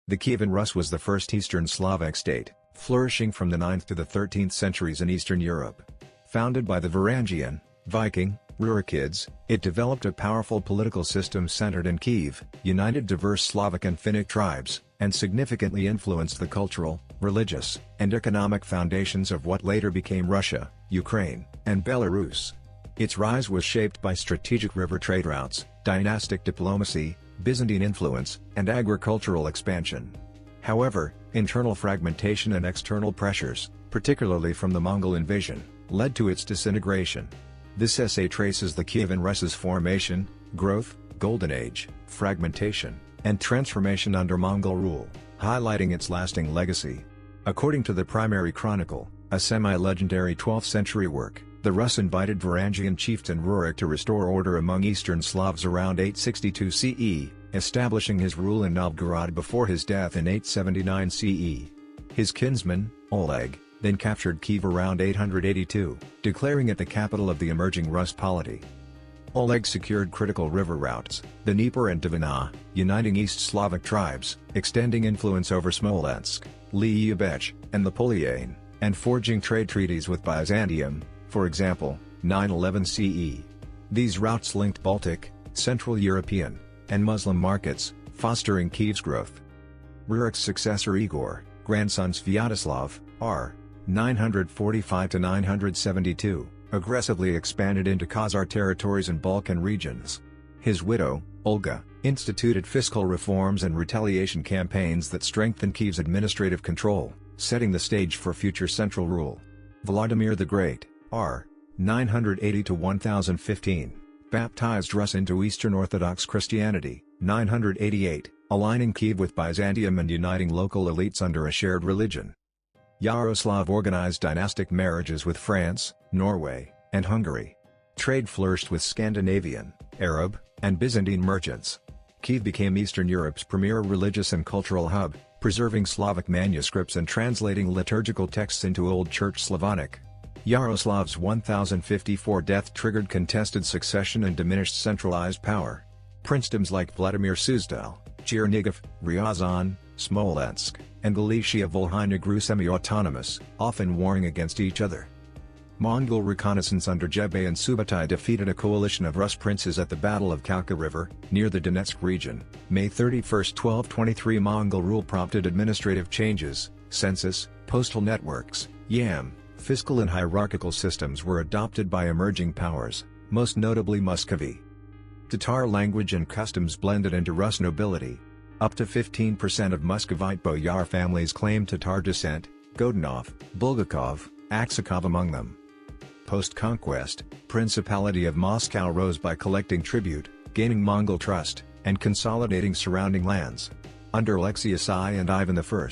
The Kyivan Rus was the first Eastern Slavic state, flourishing from the 9th to the 13th centuries in Eastern Europe. Founded by the Varangian, Viking, Rurikids, it developed a powerful political system centered in Kyiv, united diverse Slavic and Finnic tribes, and significantly influenced the cultural, religious, and economic foundations of what later became Russia, Ukraine, and Belarus. Its rise was shaped by strategic river trade routes, dynastic diplomacy, Byzantine influence, and agricultural expansion. However, internal fragmentation and external pressures, particularly from the Mongol invasion, led to its disintegration. This essay traces the Kyivan Rus's formation, growth, golden age, fragmentation, and transformation under Mongol rule, highlighting its lasting legacy. According to the primary chronicle, a semi-legendary 12th century work, the Rus invited Varangian chieftain Rurik to restore order among Eastern Slavs around 862 CE, establishing his rule in Novgorod before his death in 879 CE. His kinsman, Oleg, then captured Kyiv around 882, declaring it the capital of the emerging Rus polity. Oleg secured critical river routes, the Dnieper and Dvina, uniting East Slavic tribes, extending influence over Smolensk, Lyubech, and the Poliane, and forging trade treaties with Byzantium, for example, 911 CE. These routes linked Baltic, Central European, and Muslim markets, fostering Kyiv's growth. Rurik's successor Igor, grandson Sviatoslav, r. 945–972, aggressively expanded into Khazar territories and Balkan regions. His widow, Olga, instituted fiscal reforms and retaliation campaigns that strengthened Kyiv's administrative control, setting the stage for future central rule. Vladimir the Great, r. 980–1015, baptized Rus into Eastern Orthodox Christianity, 988, aligning Kyiv with Byzantium and uniting local elites under a shared religion. Yaroslav organized dynastic marriages with France, Norway, and Hungary. Trade flourished with Scandinavian, Arab, and Byzantine merchants. Kyiv became Eastern Europe's premier religious and cultural hub, preserving Slavic manuscripts and translating liturgical texts into Old Church Slavonic. Yaroslav's 1054 death triggered contested succession and diminished centralized power. Princedoms like Vladimir Suzdal, Chernigov, Ryazan, Smolensk, and Galicia Volhynia grew semi-autonomous, often warring against each other. Mongol reconnaissance under Jebei and Subutai defeated a coalition of Rus princes at the Battle of Kalka River, near the Donetsk region. May 31, 1223 Mongol rule prompted administrative changes, census, postal networks, YAM, fiscal and hierarchical systems were adopted by emerging powers, most notably Muscovy. Tatar language and customs blended into Rus nobility. Up to 15% of Muscovite boyar families claimed Tatar descent, Godunov, Bulgakov, Aksakov among them. Post-conquest, Principality of Moscow rose by collecting tribute, gaining Mongol trust, and consolidating surrounding lands. Under Alexius I and Ivan I,